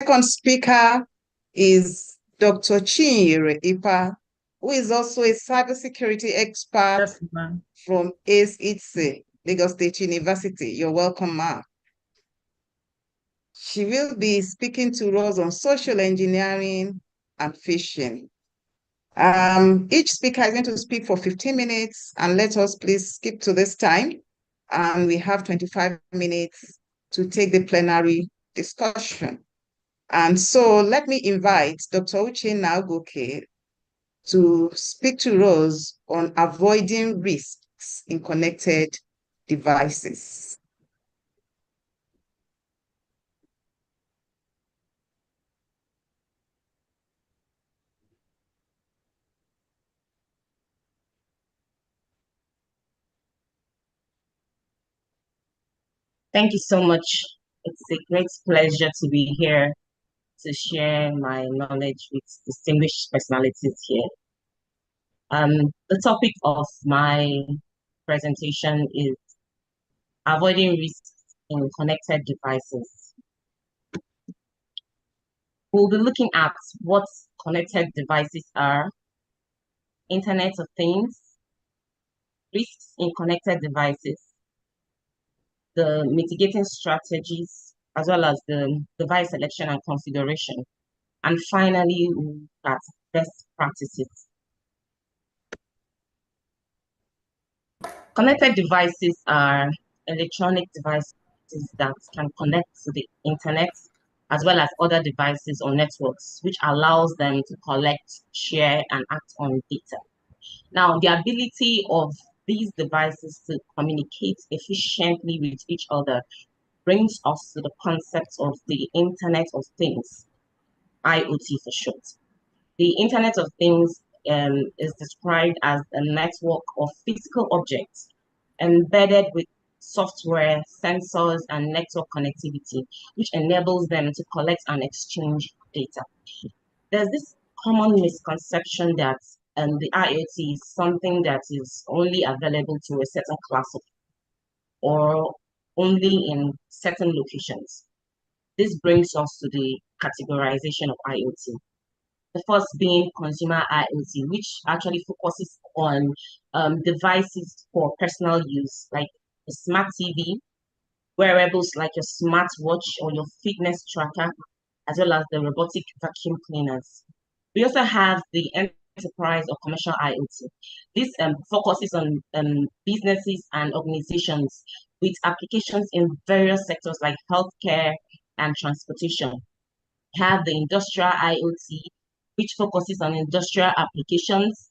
second speaker is Dr. Chinyere Ipa, who is also a cybersecurity expert from ACE, Lagos State University. You're welcome, ma'am. She will be speaking to us on social engineering and phishing. Each speaker is going to speak for 15 minutes, and let us please skip to this time. And we have 25 minutes to take the plenary discussion. And so let me invite Dr. Uche Nagoke to speak to us on avoiding risks in connected devices. Thank you so much. It's a great pleasure to be here to share my knowledge with distinguished personalities here. The topic of my presentation is avoiding risks in connected devices. We'll be looking at what connected devices are, Internet of Things, risks in connected devices, the mitigating strategies, as well as the device selection and configuration. And finally, we'll look at best practices. Connected devices are electronic devices that can connect to the internet as well as other devices or networks, which allows them to collect, share, and act on data. Now, the ability of these devices to communicate efficiently with each other brings us to the concept of the Internet of Things, IoT for short. The Internet of Things is described as a network of physical objects embedded with software, sensors, and network connectivity, which enables them to collect and exchange data. There's this common misconception that the IoT is something that is only available to a certain class of or only in certain locations. This brings us to the categorization of IoT. The first being consumer IoT, which actually focuses on devices for personal use, like a smart TV, wearables like your smartwatch or your fitness tracker, as well as the robotic vacuum cleaners. We also have the enterprise or commercial IoT. This focuses on businesses and organizations with applications in various sectors like healthcare and transportation. We have the industrial IoT, which focuses on industrial applications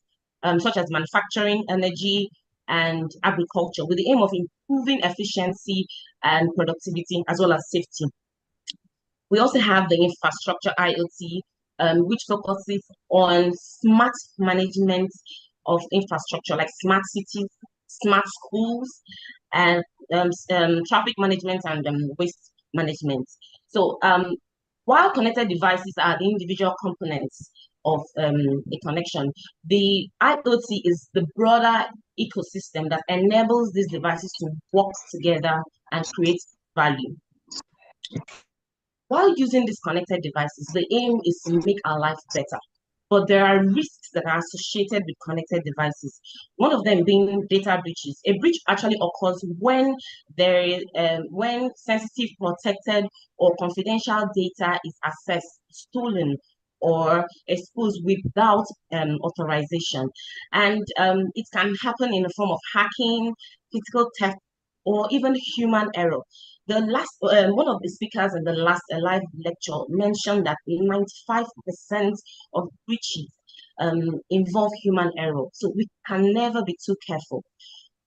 such as manufacturing, energy, and agriculture, with the aim of improving efficiency and productivity as well as safety. We also have the infrastructure IoT, which focuses on smart management of infrastructure like smart cities, smart schools, and traffic management and waste management. So while connected devices are the individual components of a connection, the IoT is the broader ecosystem that enables these devices to work together and create value. While using these connected devices, the aim is to make our life better. But there are risks that are associated with connected devices. One of them being data breaches. A breach actually occurs when when sensitive, protected, or confidential data is accessed, stolen, or exposed without authorization. And it can happen in the form of hacking, physical theft, or even human error. The last one of the speakers in the last live lecture mentioned that 95% of breaches involve human error. So we can never be too careful.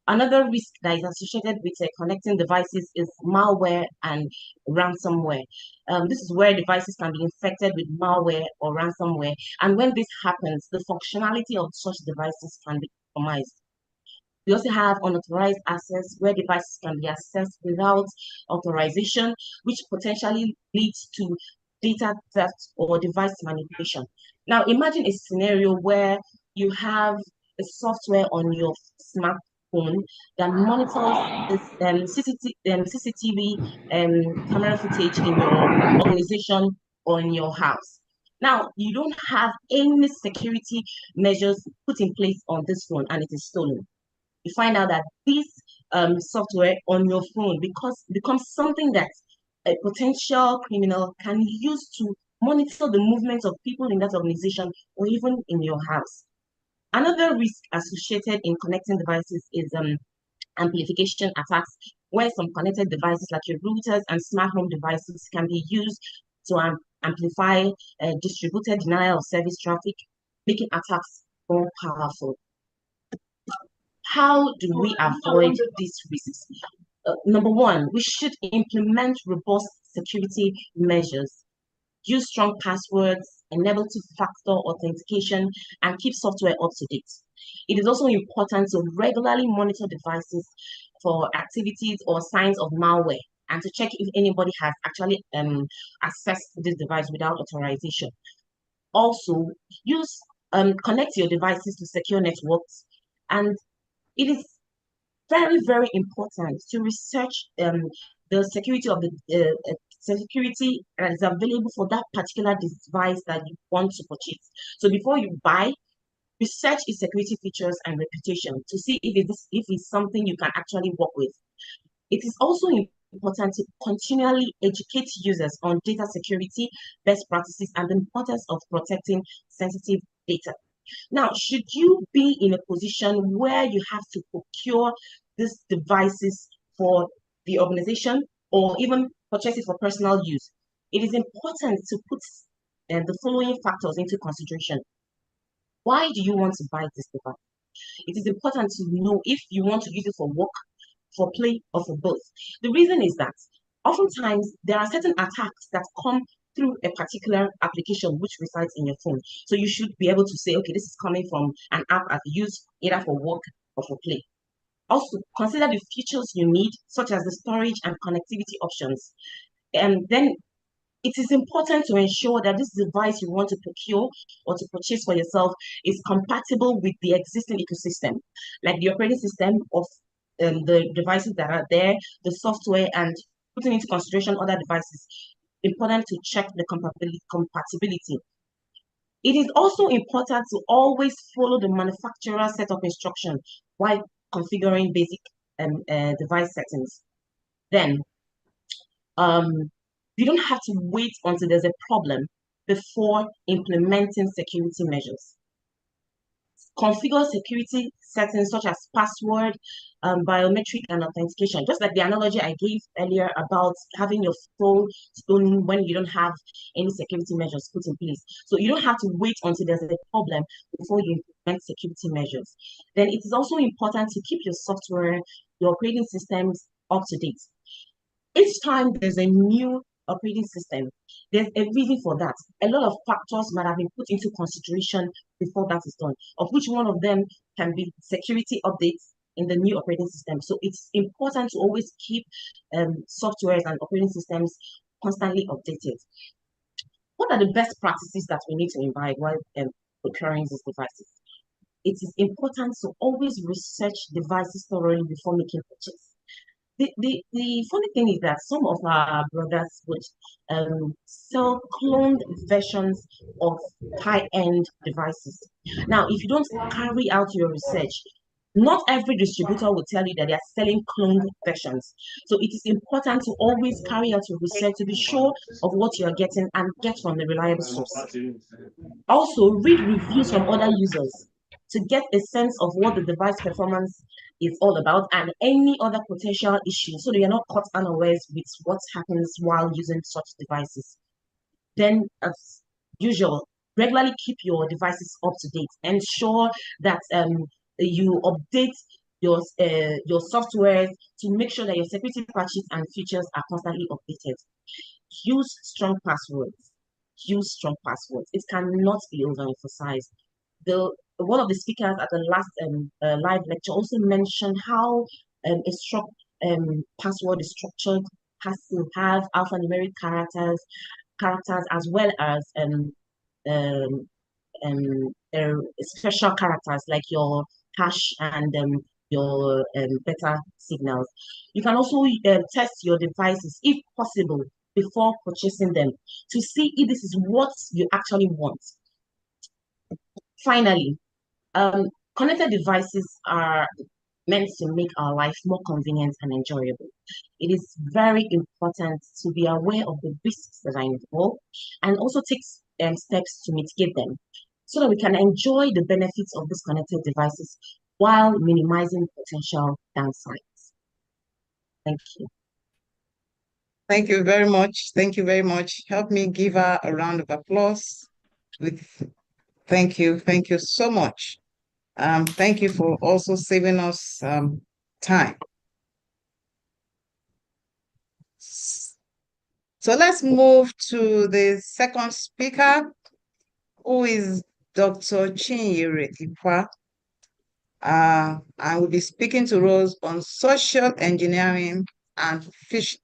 Another risk that is associated with connecting devices is malware and ransomware. This is where devices can be infected with malware or ransomware. And when this happens, the functionality of such devices can be compromised. We also have unauthorized access, where devices can be accessed without authorization, which potentially leads to data theft or device manipulation. Now, imagine a scenario where you have a software on your smartphone that monitors this CCTV camera footage in your organization on your house. Now, you don't have any security measures put in place on this phone and it is stolen. You find out that this software on your phone becomes something that a potential criminal can use to monitor the movements of people in that organization or even in your house. Another risk associated in connecting devices is amplification attacks, where some connected devices like your routers and smart home devices can be used to amplify distributed denial of service traffic, making attacks more powerful. How do we avoid these risks? Number one, we should implement robust security measures, use strong passwords, enable two-factor authentication, and keep software up to date. It is also important to regularly monitor devices for activities or signs of malware and to check if anybody has actually accessed this device without authorization. Also, connect your devices to secure networks, and it is very, very important to research the security of the security that is available for that particular device that you want to purchase. So before you buy, research its security features and reputation to see if it's something you can actually work with. It is also important to continually educate users on data security, best practices, and the importance of protecting sensitive data. Now, should you be in a position where you have to procure these devices for the organization or even purchase it for personal use, it is important to put the following factors into consideration. Why do you want to buy this device? It is important to know if you want to use it for work, for play, or for both. The reason is that oftentimes there are certain attacks that come through a particular application which resides in your phone. So you should be able to say, okay, this is coming from an app I've used either for work or for play. Also, consider the features you need, such as the storage and connectivity options. And then it is important to ensure that this device you want to procure or to purchase for yourself is compatible with the existing ecosystem, like the operating system of the devices that are there, the software, and putting into consideration other devices. Important to check the compatibility. It is also important to always follow the manufacturer's set of instructions while configuring basic device settings. Then, you don't have to wait until there's a problem before implementing security measures. Configure security settings such as password, biometric, and authentication. Just like the analogy I gave earlier about having your phone stolen when you don't have any security measures put in place. So you don't have to wait until there's a problem before you implement security measures. Then it is also important to keep your software, your operating systems up to date. Each time there's a new operating system, there's a reason for that. A lot of factors might have been put into consideration before that is done, of which one of them can be security updates in the new operating system. So it's important to always keep softwares and operating systems constantly updated. What are the best practices that we need to imbibe while procuring these devices? It is important to always research devices thoroughly before making purchase. The funny thing is that some of our brothers would sell cloned versions of high-end devices. Now, if you don't carry out your research, not every distributor will tell you that they are selling cloned versions. So it is important to always carry out your research to be sure of what you are getting and get from a reliable source. Also, read reviews from other users to get a sense of what the device performance is all about and any other potential issues so that you're not caught unawares with what happens while using such devices. Then, as usual, regularly keep your devices up to date. Ensure that you update your software to make sure that your security patches and features are constantly updated. Use strong passwords. Use strong passwords. It cannot be overemphasized. One of the speakers at the last live lecture also mentioned how a strong password is structured, has to have alphanumeric characters as well as um, special characters like your hash and your beta signals. You can also test your devices if possible before purchasing them to see if this is what you actually want. Finally, connected devices are meant to make our life more convenient and enjoyable. It is very important to be aware of the risks that are involved and also take steps to mitigate them so that we can enjoy the benefits of these connected devices while minimizing potential downsides. Thank you. Thank you very much. Thank you very much. Help me give her a round of applause. Thank you. Thank you so much. Thank you for also saving us time. So let's move to the second speaker, who is Dr. Chinyere Ikwa. I will be speaking to Rose on social engineering and fishing.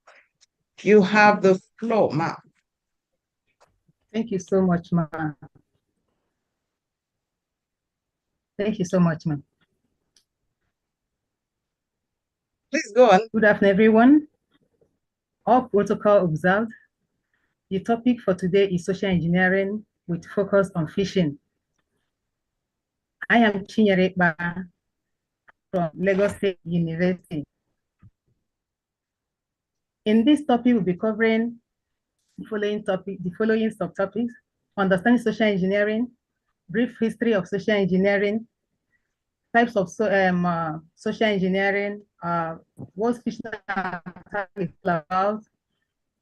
You have the floor, ma'am. Thank you so much, ma'am. Thank you so much, ma'am. Please go on. Good afternoon, everyone. All protocol observed. The topic for today is social engineering with focus on phishing. I am Chinyere Ikwa from Lagos State University. In this topic, we'll be covering the following subtopics: understanding social engineering, brief history of social engineering, types of social engineering, what phishing attack is about,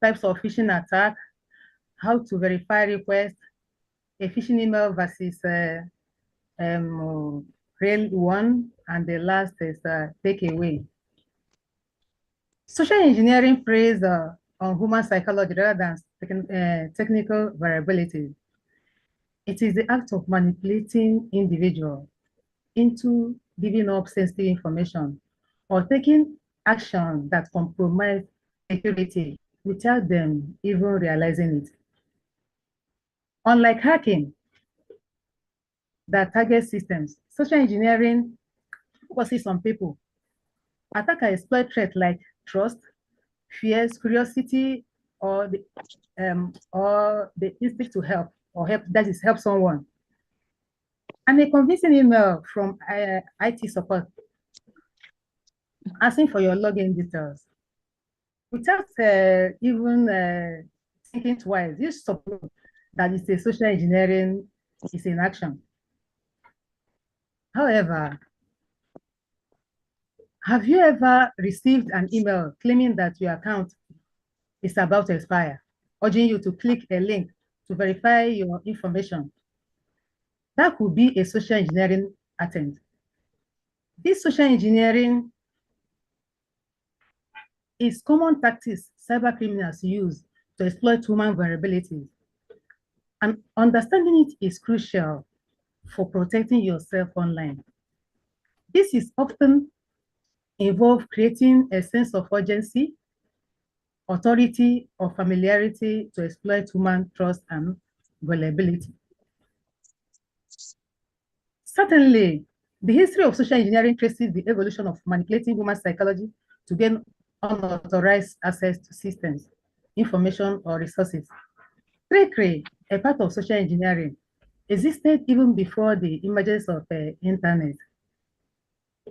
types of phishing attack, how to verify requests, a phishing email versus real one, and the last is takeaway. Social engineering preys on human psychology rather than technical variability. It is the act of manipulating individuals into giving up sensitive information or taking action that compromise security without them even realizing it. Unlike hacking that targets systems, social engineering focuses on people. Attackers exploit threats like trust, fears, curiosity, or the instinct to help, or help someone. And a convincing email from IT support asking for your login details without even thinking twice. You suppose that it's a social engineering is in action. However, have you ever received an email claiming that your account is about to expire, urging you to click a link to verify your information? That could be a social engineering attempt. This social engineering is common tactics cyber criminals use to exploit human vulnerabilities. And understanding it is crucial for protecting yourself online. This is often involve creating a sense of urgency, authority, or familiarity to exploit human trust and vulnerability. Certainly, the history of social engineering traces the evolution of manipulating human psychology to gain unauthorized access to systems, information, or resources. Trickery, a part of social engineering, existed even before the emergence of the internet.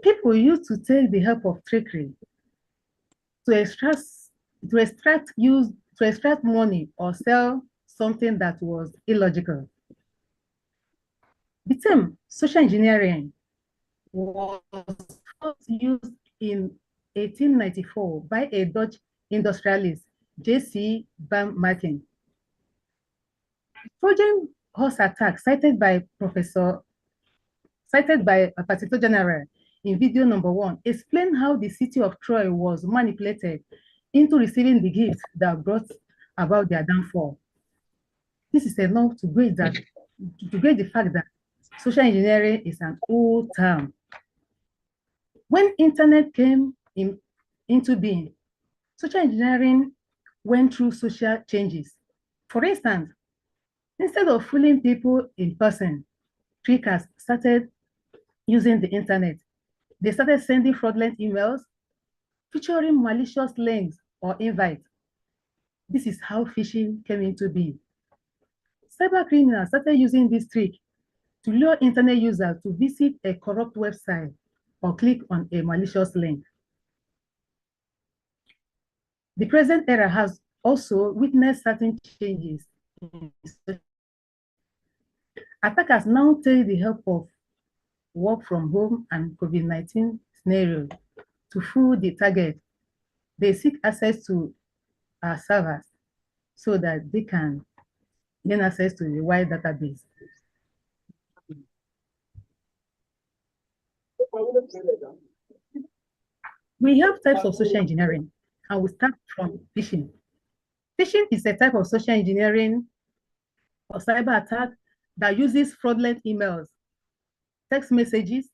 People used to take the help of trickery to extract money or sell something that was illogical. The term social engineering was first used in 1894 by a Dutch industrialist, J.C. van Marken. Trojan horse attack cited by Partito General in video number 1 explain how the city of Troy was manipulated into receiving the gifts that brought about their downfall. This is enough to grade the fact that social engineering is an old term. When internet came into being, social engineering went through social changes. For instance, instead of fooling people in person, trickers started using the internet. They started sending fraudulent emails featuring malicious links or invites. This is how phishing came into being. Cyber criminals started using this trick to lure internet users to visit a corrupt website or click on a malicious link. The present era has also witnessed certain changes. Attackers now take the help of work from home and COVID-19 scenarios to fool the target. They seek access to our servers so that they can gain access to the wide database. We have types of social engineering, and we start from phishing. Phishing is a type of social engineering or cyber attack that uses fraudulent emails, text messages,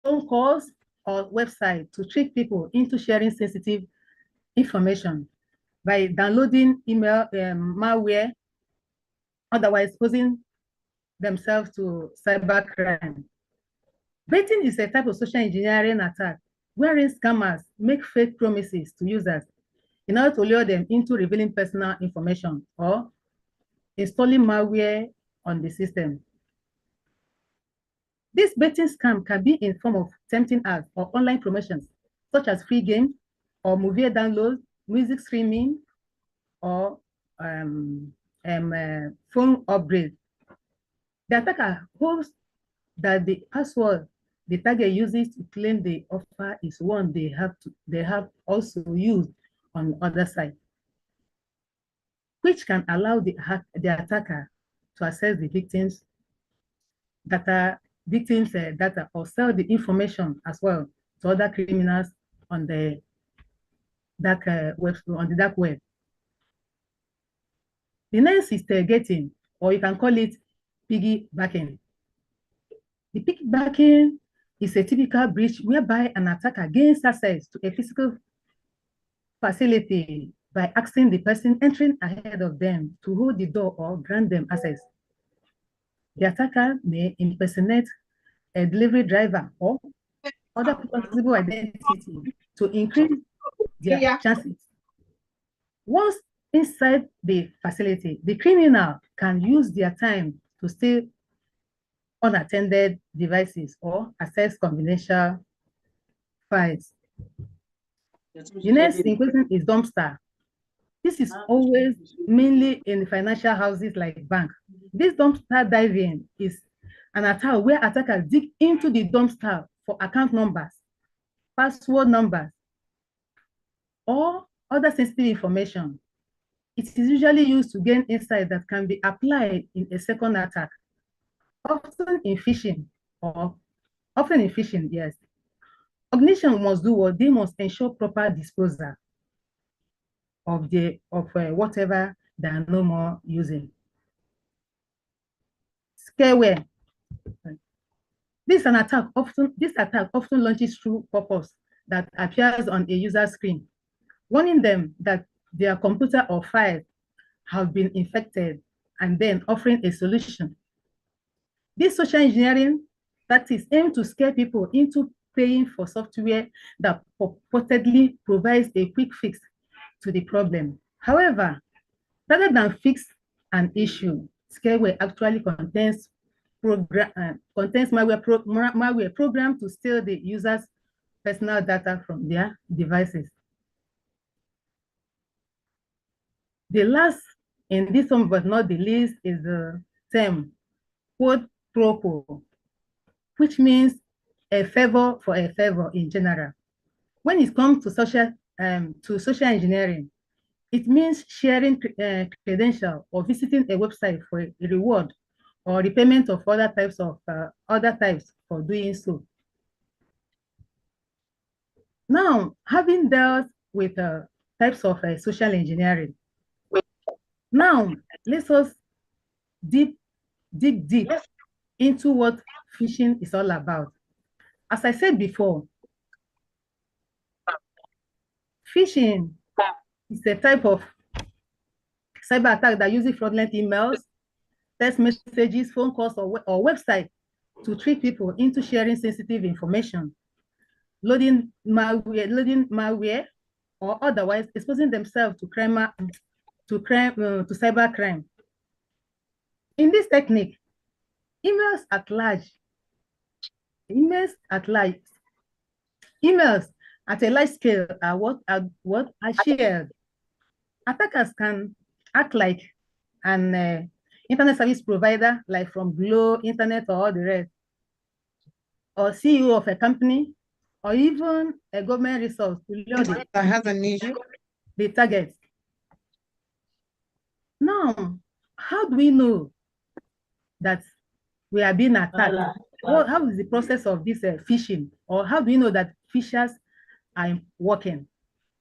phone calls, or websites to trick people into sharing sensitive information by downloading email malware, otherwise exposing themselves to cybercrime. Baiting is a type of social engineering attack wherein scammers make fake promises to users in order to lure them into revealing personal information or installing malware on the system. This baiting scam can be in form of tempting ads or online promotions, such as free games or movie downloads, music streaming, or phone upgrade. The attacker hopes that the password the target uses to claim the offer is one they have also used on the other side, which can allow the attacker to access the victim's data or sell the information as well to other criminals on the dark web. The next is tailgating, or you can call it piggybacking. The piggybacking is a typical breach whereby an attacker gains access to a physical facility by asking the person entering ahead of them to hold the door or grant them access. The attacker may impersonate a delivery driver or other possible identity to increase their chances. Once inside the facility, the criminal can use their time to steal unattended devices or access confidential files. The next in question is dumpster. This is always mainly in financial houses like bank. This dumpster diving is an attack where attackers dig into the dumpster for account numbers, password numbers, or other sensitive information. It is usually used to gain insight that can be applied in a second attack. Often in phishing, yes. Organization must do what they must ensure proper disposal of whatever they are no more using. Scareware. This attack often launches through pop-ups that appears on a user screen, warning them that their computer or file have been infected and then offering a solution. This social engineering tactics aim to scare people into paying for software that purportedly provides a quick fix to the problem. However, rather than fix an issue, scareware actually contains malware programmed to steal the user's personal data from their devices. The last in this one, but not the least, is the term quid pro quo, which means a favor for a favor in general. When it comes to social engineering, it means sharing credentials or visiting a website for a reward or repayment of other types for doing so. Now, having dealt with types of social engineering, now let us dig deep into what phishing is all about. As I said before, phishing is a type of cyber attack that uses fraudulent emails, text messages, phone calls, or websites to trick people into sharing sensitive information loading malware, or otherwise exposing themselves to cybercrime. In this technique, emails at a large scale are shared. Attackers can act like an internet service provider, like from Glo, Internet, or all the rest, or CEO of a company, or even a government resource to lure that has an issue. the target. Now, how do we know that we are being attacked? How is the process of this phishing? Or how do we know that phishers are working?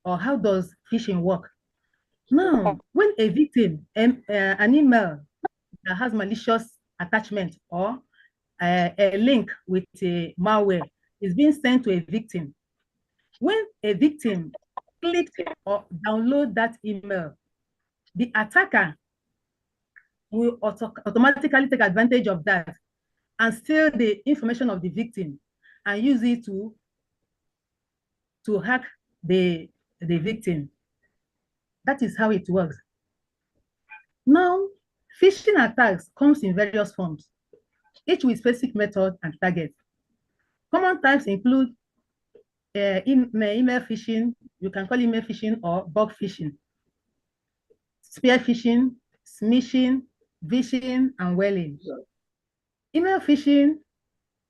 Or how does phishing work? Now, when a victim, an email that has malicious attachment or a link with a malware is being sent to a victim, when a victim clicks or download that email, the attacker will automatically take advantage of that and steal the information of the victim and use it to hack the victim. That is how it works. Now, phishing attacks comes in various forms, each with specific method and target. Common types include email phishing, you can call email phishing or bug phishing, spear phishing, smishing, vishing, and whaling. Email phishing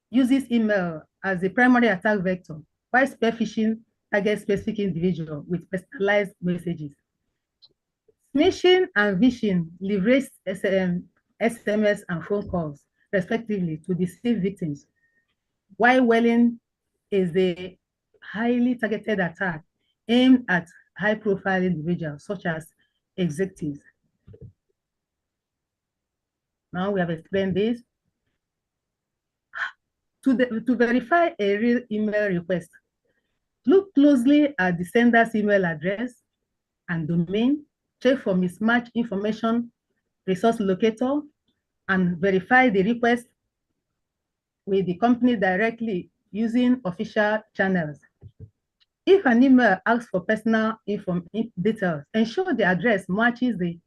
uses email as the primary attack vector, while spear phishing targets specific individual with personalized messages. Smishing and vishing leverage SMS and phone calls, respectively, to deceive victims, while whaling is the highly targeted attack aimed at high-profile individuals, such as executives. Now we have explained this. To verify a real email request, look closely at the sender's email address and domain, check for mismatched information, resource locator, and verify the request with the company directly using official channels. If an email asks for personal details, ensure the address matches the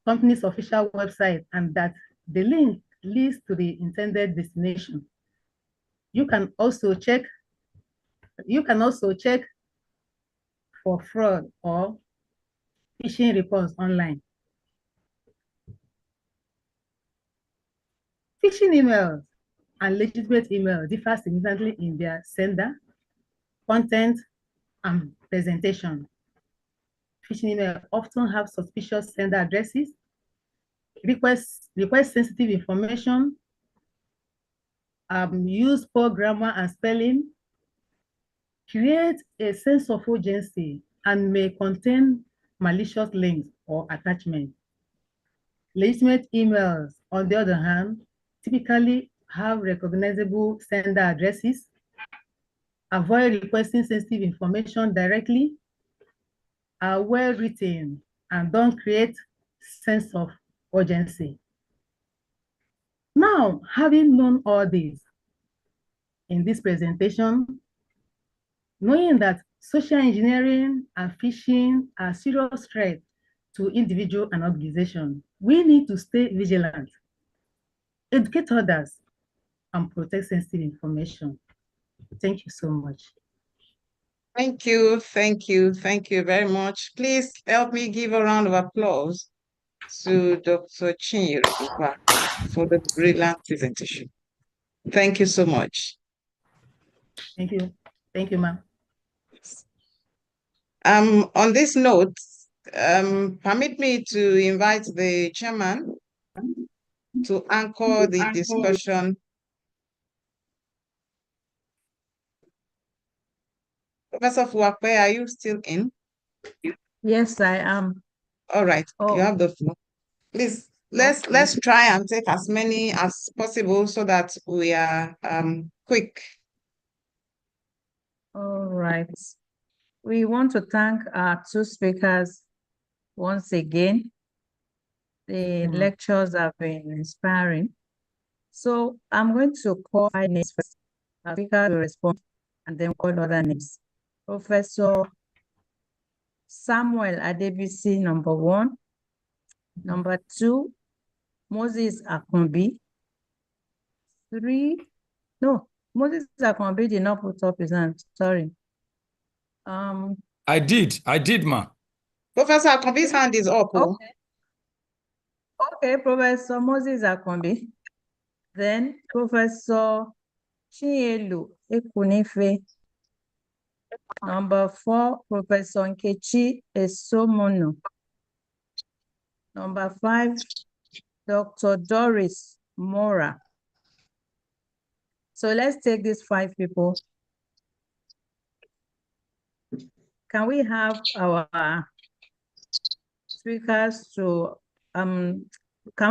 company's official website and that the link leads to the intended destination. You can also check for fraud or phishing reports online. Phishing emails and legitimate emails differ significantly in their sender, content, and presentation. Phishing emails often have suspicious sender addresses, request sensitive information, use poor grammar and spelling, create a sense of urgency, and may contain malicious links or attachments. Legitimate emails, on the other hand, typically have recognizable sender addresses, avoid requesting sensitive information directly, are well written, and don't create sense of urgency. Now, having known all this in this presentation, knowing that social engineering and phishing are serious threats to individual and organization, we need to stay vigilant, educate others, and protect sensitive information. Thank you so much. Thank you very much. Please help me give a round of applause to Dr. Chinyere for the brilliant presentation. Thank you so much. Thank you, ma'am. On this note, permit me to invite the chairman to anchor the discussion. Professor Fuakwe, are you still in? Yes, I am. All right, you have the floor. Please, let's try and take as many as possible so that we are quick. All right. We want to thank our two speakers once again. The lectures have been inspiring. So I'm going to call my next speaker to respond and then call other names. Professor Samuel Adebisi, number 1. Number 2, Moses Akumbi. 3, no, Moses Akumbi did not put up his hand, sorry. I did, ma. Professor Akombi's hand is up. Oh. Okay, Professor Moses Akumbi. Then Professor Chinyelu Ekunife. Number 4, Professor Nkechi Esomono. Number 5, Dr. Doris Mora. So let's take these 5 people. Can we have our speakers to, can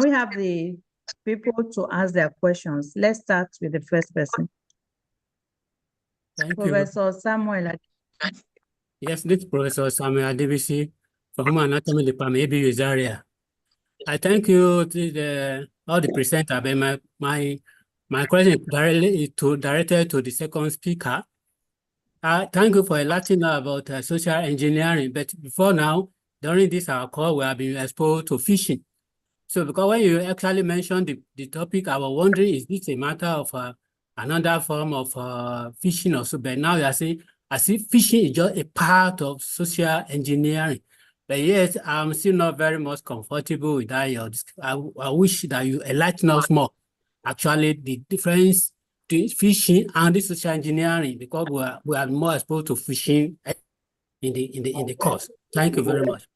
we have the people to ask their questions? Let's start with the first person. Thank Professor Samuel. Yes, this is Professor Samuel Adebisi from Human Anatomy Department, ABU Zaria. I thank you to all the presenters, but my question is directed to the second speaker. Thank you for enlightening us about social engineering, but before now, during this our call, we have been exposed to fishing. So because when you actually mentioned the topic, I was wondering, is this a matter of another form of fishing or so? But now you are saying, I see fishing is just a part of social engineering. But yes, I'm still not very much comfortable with that. I wish that you enlighten us more. Actually, the difference between fishing and the social engineering, because we are more exposed to fishing in the course. Thank you very much.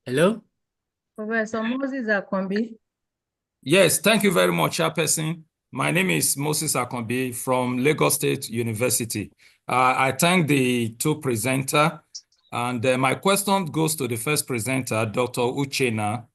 Hello? Professor Moses Akumbi. Yes, thank you very much, Chairperson. My name is Moses Akumbi from Lagos State University. I thank the 2 presenters, and my question goes to the first presenter, Dr. Uchenna.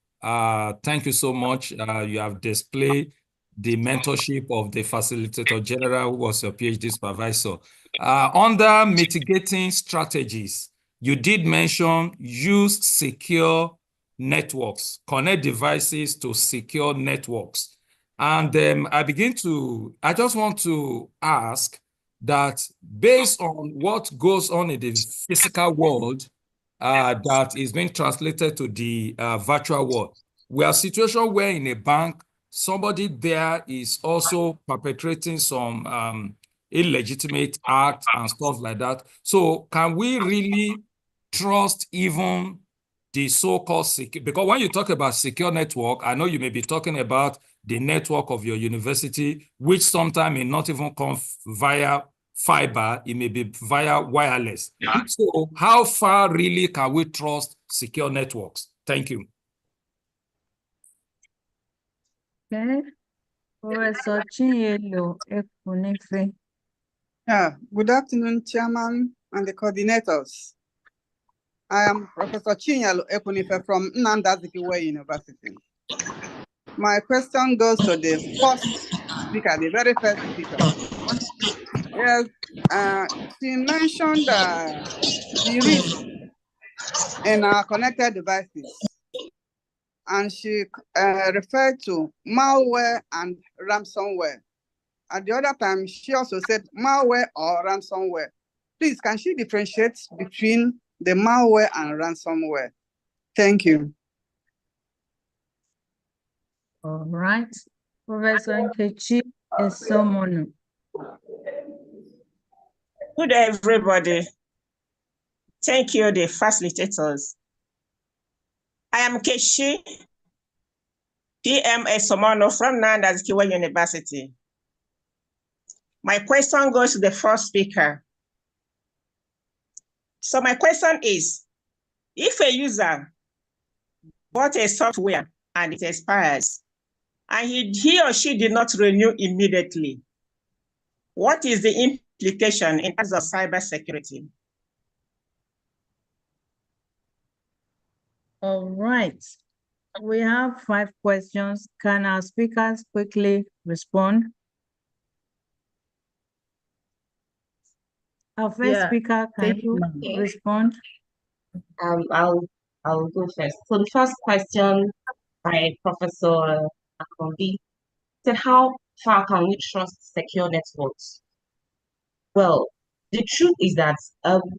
Thank you so much. You have displayed the mentorship of the Facilitator General, who was your PhD supervisor. Under mitigating strategies, you did mention use secure networks, connect devices to secure networks. And I just want to ask that based on what goes on in the physical world that is being translated to the virtual world, we have a situation where in a bank, somebody there is also perpetrating some illegitimate act and stuff like that. So can we really trust even the so-called secure? Because when you talk about secure network, I know you may be talking about the network of your university, which sometimes may not even come via fiber, it may be via wireless. So how far really can we trust secure networks? Thank you. Okay. Professor Chinyelu Ekunife. Good afternoon, Chairman and the coordinators. I am Professor Chinyelu Ekunife from Nnamdi Azikiwe University. My question goes to the first speaker, the very first speaker. Yes, she mentioned the risk in our connected devices, and she referred to malware and ransomware. At the other time, she also said malware or ransomware. Please, can she differentiate between the malware and ransomware? Thank you. All right. Professor Nkechi Esomono. Good day, everybody. Thank you, the facilitators. I am Nkechi PM Esomono from Nnamdi Azikiwe University. My question goes to the first speaker. So my question is, if a user bought a software and it expires, and he or she did not renew immediately, what is the implication in terms of cybersecurity? All right. We have 5 questions. Can our speakers quickly respond? Our first speaker, can you respond? I'll go first. So the first question by Professor Akombi Said, how far can we trust secure networks? Well, the truth is that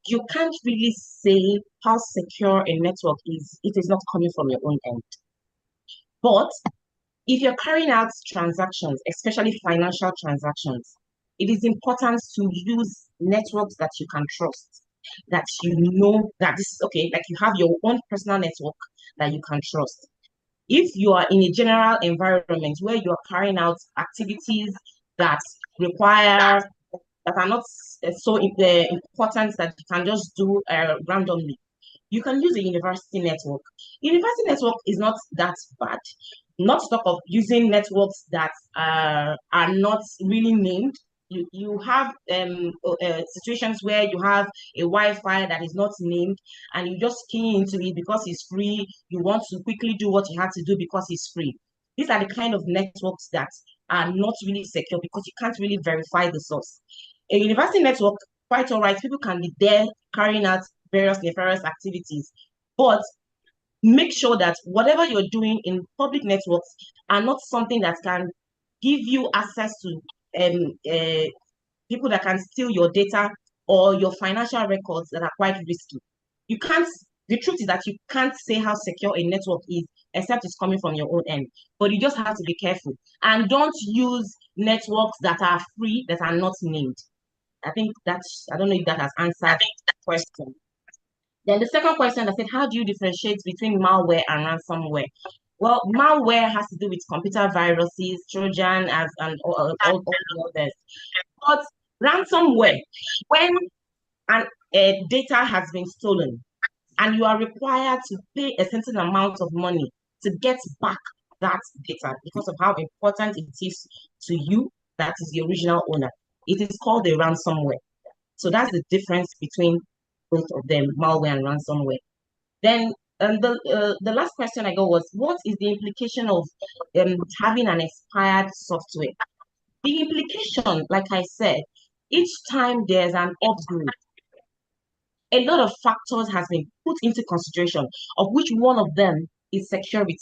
you can't really say how secure a network is if it's not coming from your own end. But if you're carrying out transactions, especially financial transactions, it is important to use networks that you can trust, that you know that this is okay, like you have your own personal network that you can trust. If you are in a general environment where you are carrying out activities that require, that are not so important that you can just do randomly, you can use a university network. University network is not that bad. Not to talk of using networks that are not really named. You have situations where you have a Wi-Fi that is not named and you just key into it because it's free. You want to quickly do what you have to do because it's free. These are the kind of networks that are not really secure because you can't really verify the source. A university network, quite all right, people can be there carrying out various nefarious activities, but make sure that whatever you're doing in public networks are not something that can give you access to people that can steal your data or your financial records that are quite risky. You can't, the truth is that you can't say how secure a network is except it's coming from your own end. But you just have to be careful. And don't use networks that are free, that are not named. I think that's, I don't know if that has answered the question. Then the second question, I said, how do you differentiate between malware and ransomware? Well, malware has to do with computer viruses, Trojan, and all the others. But ransomware, when data has been stolen and you are required to pay a certain amount of money to get back that data because of how important it is to you, that is the original owner, it is called a ransomware. So that's the difference between both of them, malware and ransomware. Then the last question I got was, what is the implication of having an expired software? The implication, like I said, each time there's an upgrade, a lot of factors has been put into consideration, of which one of them is security.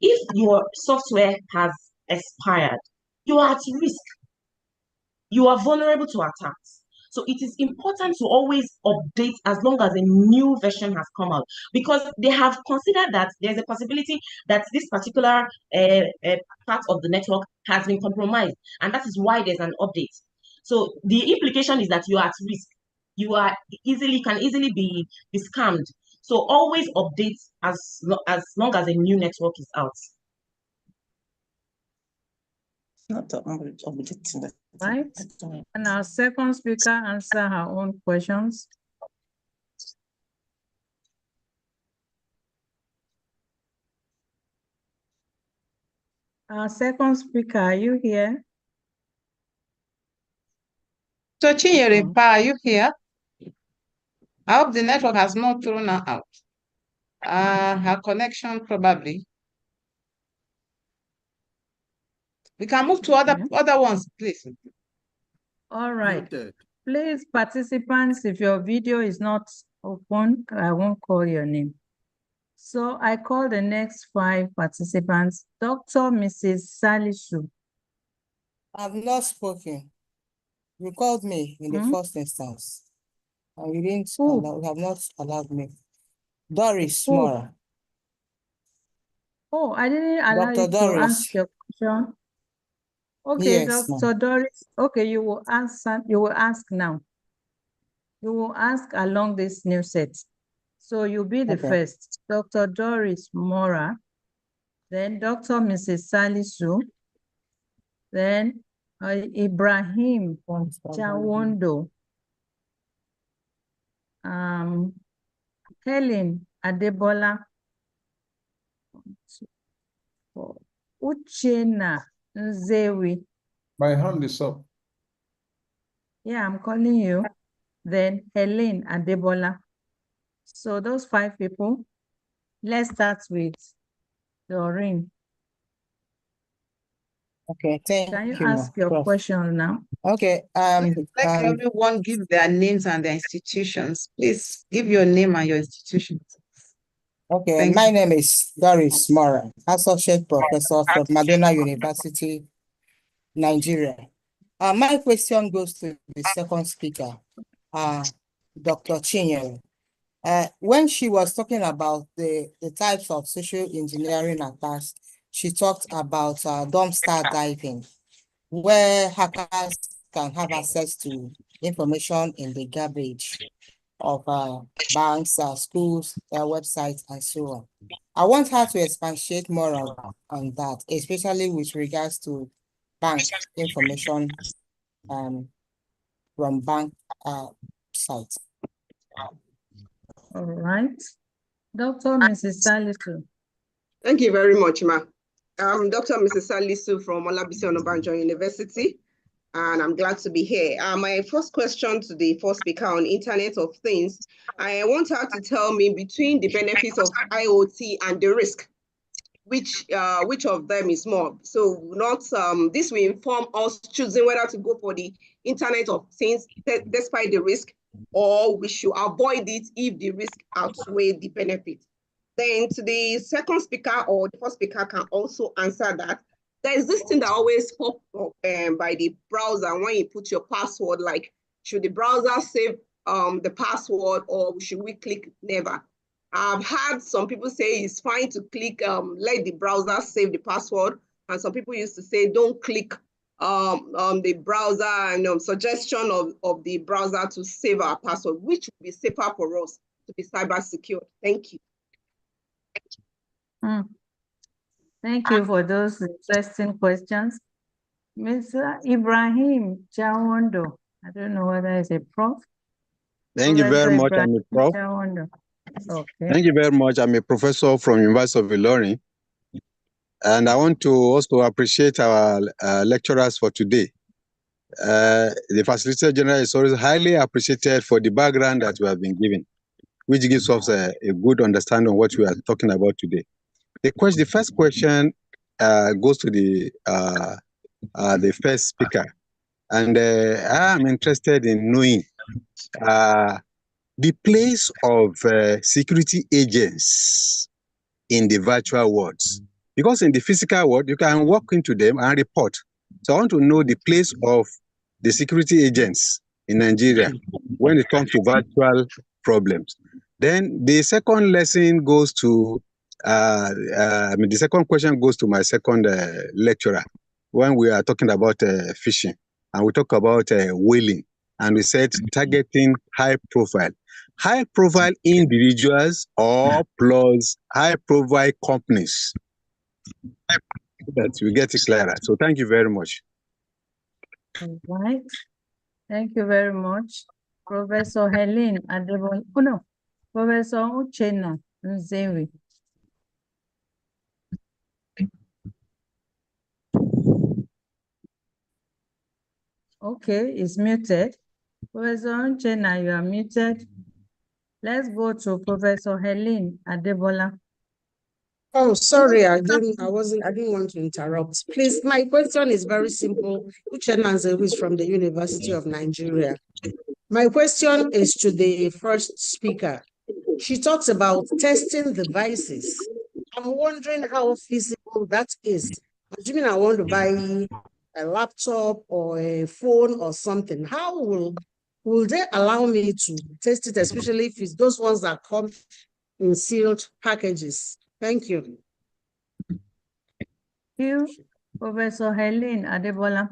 If your software has expired, you are at risk. You are vulnerable to attacks. So it is important to always update as long as a new version has come out, because they have considered that there's a possibility that this particular part of the network has been compromised, and that is why there's an update. So the implication is that you are at risk. You are can easily be scammed. So always update as long as a new network is out. Right. And our second speaker answer her own questions. Our second speaker, are you here? So Chinyere, are you here? I hope the network has not thrown her out. Her connection probably. We can move to other ones, please. All right. Please, participants, if your video is not open, I won't call your name. So I call the next 5 participants. Dr. Mrs. Salisu. I've not spoken. You called me in the first instance. And you didn't allow, you have not allowed me. Doris Mora. Oh, I didn't allow Dr. you Doris. to ask your question. Okay, Yes, Dr. Doris. Okay, you will answer. You will ask now. You will ask along this new set. So you'll be the first. Dr. Doris Mora, then Dr. Mrs. Salisu, then Ibrahim Chawondo, Helen Adebola, Uchenna Nzewi. My hand is up. Yeah, I'm calling you. Then Helen Adebola. So those 5 people. Let's start with Doreen. Okay, thank you. Can you ask your question now? Okay. Let everyone give their names and their institutions. Please give your name and your institution. Okay, my name is Doris Mora, Associate Professor from Madonna University, Nigeria. My question goes to the second speaker, Dr. Chinyere. When she was talking about the types of social engineering attacks, she talked about dumpster diving, where hackers can have access to information in the garbage of banks, schools, websites, and so on. I want her to expatiate more on that, especially with regards to bank information from bank sites. All right. Dr. Mrs. Salisu. Thank you very much, Ma. Dr. Mrs. Salisu from Olabisi Onabanjo University, and I'm glad to be here. My first question to the first speaker on Internet of Things, I want her to tell me between the benefits of IoT and the risk, which of them is more? So not this will inform us choosing whether to go for the Internet of Things despite the risk, or we should avoid it if the risk outweighs the benefit. Then to the second speaker or the first speaker can also answer that. There is this thing that always pops up by the browser when you put your password, like should the browser save the password or should we click never? I've had some people say it's fine to click let the browser save the password, and some people used to say don't click the browser and suggestion of the browser to save our password, which would be safer for us to be cyber secure. Thank you. Thank you for those interesting questions. Mr. Ibrahim Chawondo, I don't know whether it's a prof. Thank you very much. I'm a prof. Okay. Thank you very much. I'm a professor from University of Ilorin. And I want to also appreciate our lecturers for today. The Facilitator General is always highly appreciated for the background that we have been given, which gives us a good understanding of what we are talking about today. The first question goes to the first speaker. And I'm interested in knowing the place of security agents in the virtual worlds. Because in the physical world, you can walk into them and report. So I want to know the place of the security agents in Nigeria when it comes to virtual problems. Then the second lesson goes to, the second question goes to my second lecturer when we are talking about phishing. And we talk about whaling. And we said targeting high profile individuals or plus high profile companies. That we get it clearer. So thank you very much. All right. Thank you very much. Professor Helen Adebol. Oh no, Professor Uchenna Nzewi. Okay, it's muted. Professor Uchenna, you are muted. Let's go to Professor Helen Adebola. Oh, sorry, I didn't want to interrupt. Please, my question is very simple. Uchenna Nzewi is from the University of Nigeria. My question is to the first speaker. She talks about testing devices. I'm wondering how feasible that is. Assuming I want to buy a laptop or a phone or something, how will they allow me to test it, especially if it's those ones that come in sealed packages? Thank you. Thank you, Professor Helen Adebola.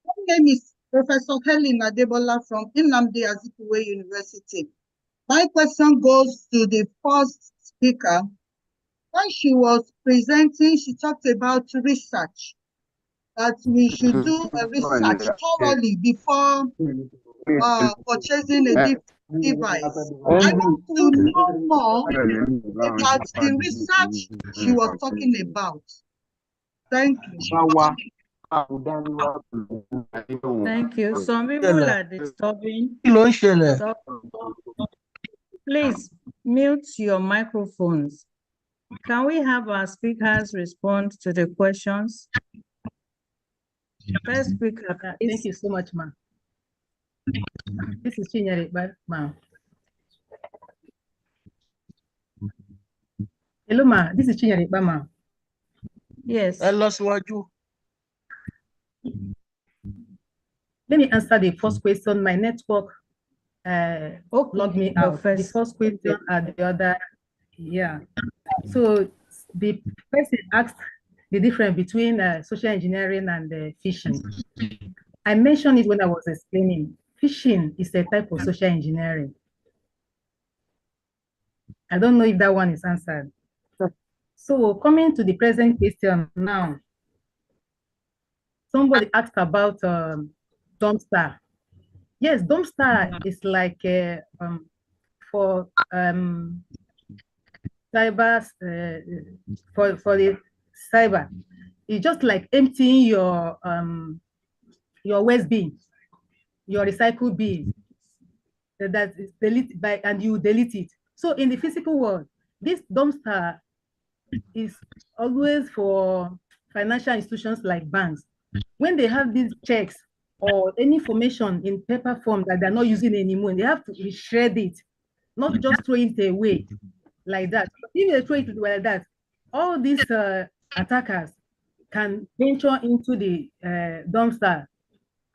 My name is Professor Helen Adebola from Nnamdi Azikiwe University. My question goes to the first speaker. When she was presenting, she talked about research, that we should do a research thoroughly before purchasing a device. I want to know more about the research she was talking about. Thank you. Thank you. Some people are disturbing. Please mute your microphones. Can we have our speakers respond to the questions? First speaker, Thank you so much, ma'am. This is Chinyere, ma'am. Hello, ma'am. This is Chinyere, ma'am. Yes. Let me answer the first question. My network logged me out. The first question and the other, yeah. So the person asked the difference between social engineering and phishing. I mentioned it when I was explaining. Phishing is a type of social engineering. I don't know if that one is answered. So coming to the present question now, somebody asked about dumpster. Yes, dumpster is like for cyber for the cyber. It's just like emptying your waste bin, your recycle bin that is deleted by, and you delete it. So in the physical world, this dumpster is always for financial institutions like banks. When they have these checks or any information in paper form that they're not using anymore, they have to shred it, not just throw it away like that. If they throw it like that, all these attackers can venture into the dumpster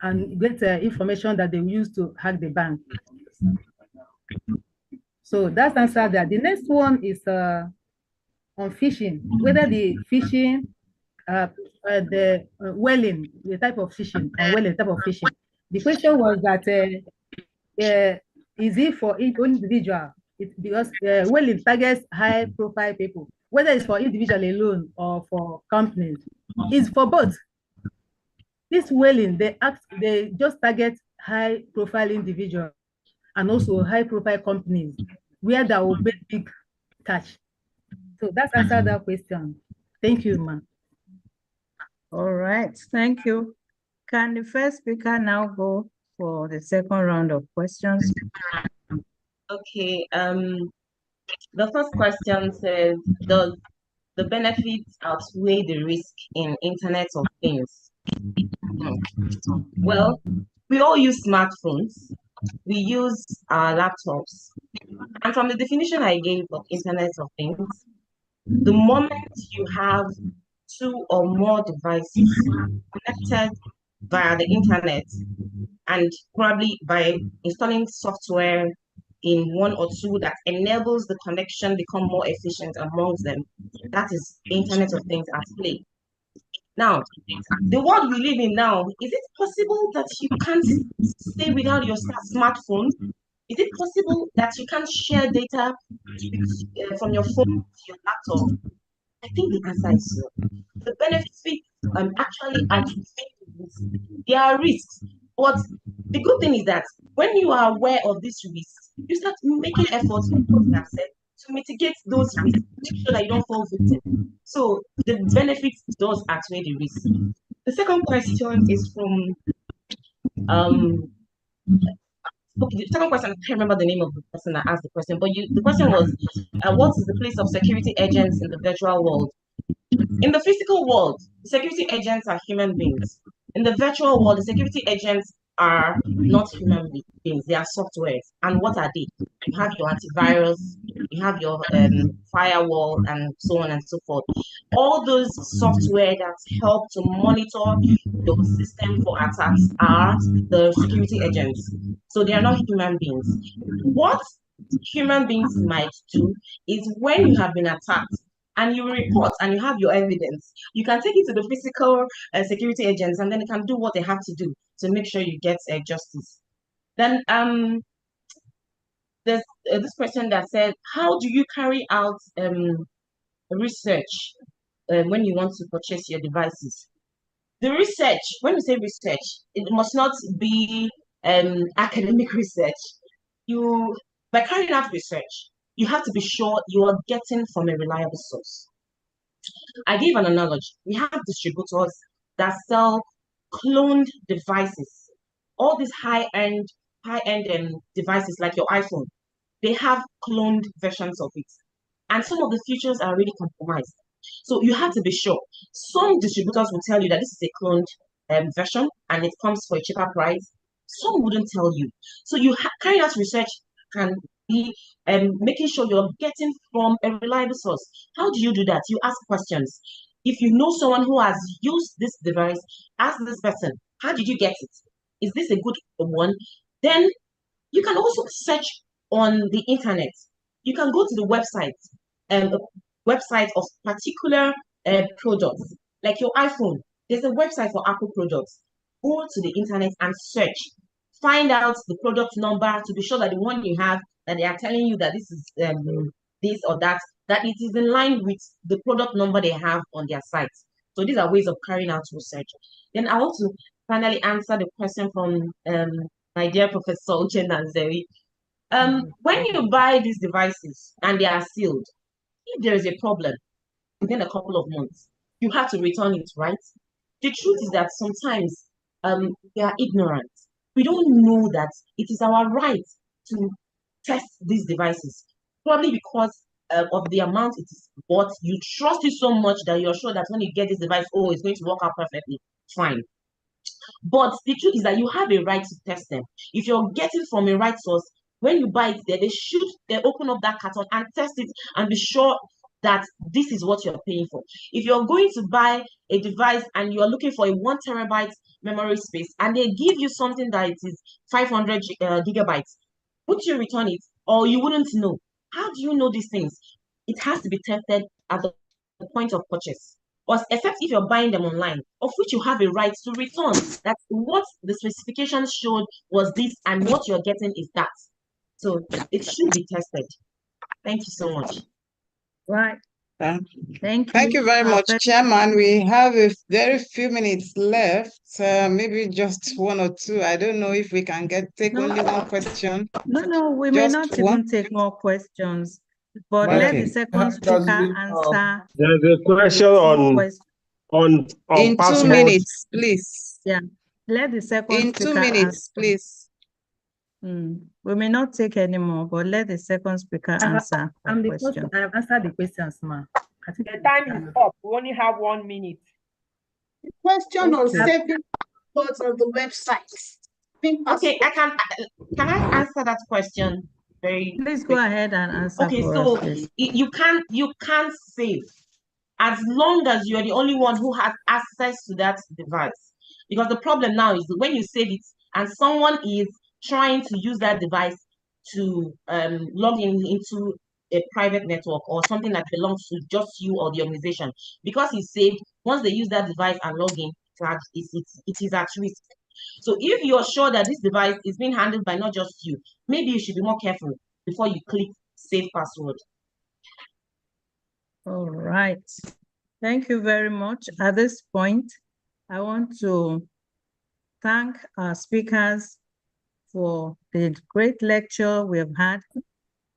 and get information that they use to hack the bank. So that's answer that. The next one is on phishing, whether the phishing, the whaling, the type of phishing, or whaling type of phishing. The question was that is it for each individual? Because whaling targets high profile people, whether it's for individual alone or for companies, it's for both. This whaling, they just target high profile individuals and also high profile companies where they will make big cash. So that's answered that question. Thank you, ma'am. All right, thank you. Can the first speaker now go for the second round of questions? Okay, the first question says, does the benefits outweigh the risk in Internet of Things? Well, we all use smartphones, we use our laptops, and from the definition I gave of Internet of Things, the moment you have two or more devices connected via the internet and probably by installing software in one or two that enables the connection become more efficient amongst them, that is the Internet of Things at play. Now, the world we live in now, is it possible that you can't stay without your smartphone? Is it possible that you can't share data from your phone to your laptop? I think the answer is no. The benefits actually outweigh there are risks, but the good thing is that when you are aware of these risks, you start making efforts, like what you have said, to mitigate those risks, make sure that you don't fall victim. So the benefits does outweigh the risks. The second question is from okay, the second question, I can't remember the name of the person that asked the question, but the question was, what is the place of security agents in the virtual world? In the physical world, the security agents are human beings. In the virtual world, the security agents are not human beings, they are softwares. And what are they? You have your antivirus, you have your firewall, and so on and so forth. All those software that help to monitor your system for attacks are the security agents. So they are not human beings. What human beings might do is when you have been attacked, and you report and you have your evidence, you can take it to the physical security agents, and then they can do what they have to do to make sure you get justice. Then there's this question that said, how do you carry out research when you want to purchase your devices? The research, when we say research, it must not be academic research. By carrying out research, you have to be sure you are getting from a reliable source. I gave an analogy. We have distributors that sell cloned devices. All these high-end devices like your iPhone, they have cloned versions of it. And some of the features are already compromised. So you have to be sure. Some distributors will tell you that this is a cloned version and it comes for a cheaper price. Some wouldn't tell you. So carrying out research can be making sure you're getting from a reliable source. How do you do that? You ask questions. If you know someone who has used this device, ask this person, how did you get it? Is this a good one? Then you can also search on the internet. You can go to the website of particular products, like your iPhone. There's a website for Apple products. Go to the internet and search. Find out the product number to be sure that the one you have, that they are telling you that this is this or that it is in line with the product number they have on their site. So these are ways of carrying out research. Then I want to finally answer the question from my dear Professor Uche Nanzeri. When you buy these devices and they are sealed, if there is a problem within a couple of months, you have to return it, right? The truth is that sometimes we are ignorant. We don't know that it is our right to test these devices, probably because of the amount it is bought. You trust it so much that you're sure that when you get this device, oh, it's going to work out perfectly. Fine. But the truth is that you have a right to test them. If you're getting from a right source, when you buy it there, they open up that carton and test it and be sure that this is what you're paying for. If you're going to buy a device and you're looking for a 1 terabyte memory space and they give you something that it is 500 gigabytes, would you return it or you wouldn't know? How do you know these things? It has to be tested at the point of purchase, or except if you're buying them online, of which you have a right to return. That's what the specifications showed was this, and what you're getting is that. So it should be tested. Thank you so much. Right. Thank you. you very much, Chairman. We have a very few minutes left, maybe just one or two. I don't know if we can take only one question. No, we may not even take more questions, but let the second speaker answer. There's a question on in password. 2 minutes, please. Yeah, let the second in speaker 2 minutes, answer. please. We may not take any more, but let the second speaker answer the question. I have answered the questions, ma'am. The time is up. We only have 1 minute. The question on saving passwords on the website. Okay, can I answer that question? Please go ahead and answer. Okay, for so us, you can't save as long as you're the only one who has access to that device. Because the problem now is when you save it and someone is trying to use that device to log into a private network or something that belongs to just you or the organization, because it's saved, once they use that device and log in, it is at risk. So if you're sure that this device is being handled by not just you, maybe you should be more careful before you click save password. All right. Thank you very much. At this point, I want to thank our speakers for the great lecture we have had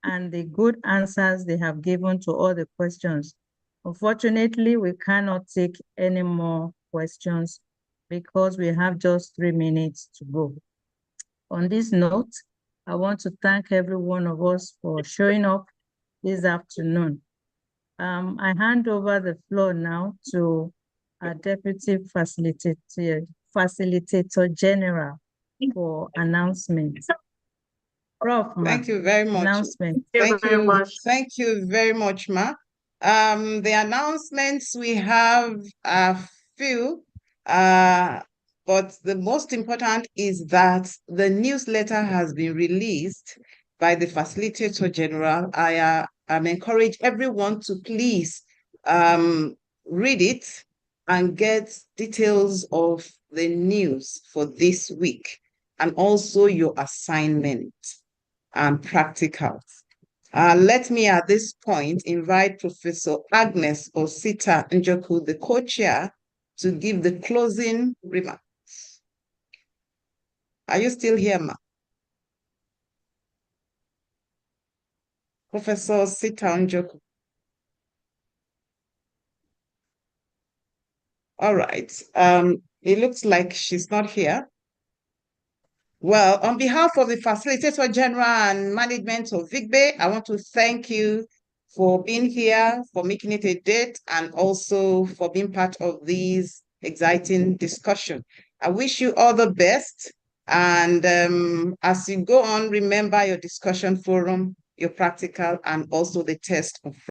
and the good answers they have given to all the questions. Unfortunately, we cannot take any more questions because we have just 3 minutes to go. On this note, I want to thank every one of us for showing up this afternoon. I hand over the floor now to our Deputy Facilitator General for announcements. Prof. Thank you very much. Announcement. Thank you very much, Ma. The announcements we have a few, but the most important is that the newsletter has been released by the Facilitator General. I encourage everyone to please read it and get details of the news for this week and also your assignment and practicals. Let me at this point invite Professor Agnes Osita Njoku, the co-chair, to give the closing remarks. Are you still here, ma? Professor Osita Njoku. All right. It looks like she's not here. Well, on behalf of the Facilitator General and management of VICBHE, I want to thank you for being here, for making it a date, and also for being part of this exciting discussion. I wish you all the best. And as you go on, remember your discussion forum, your practical, and also the test of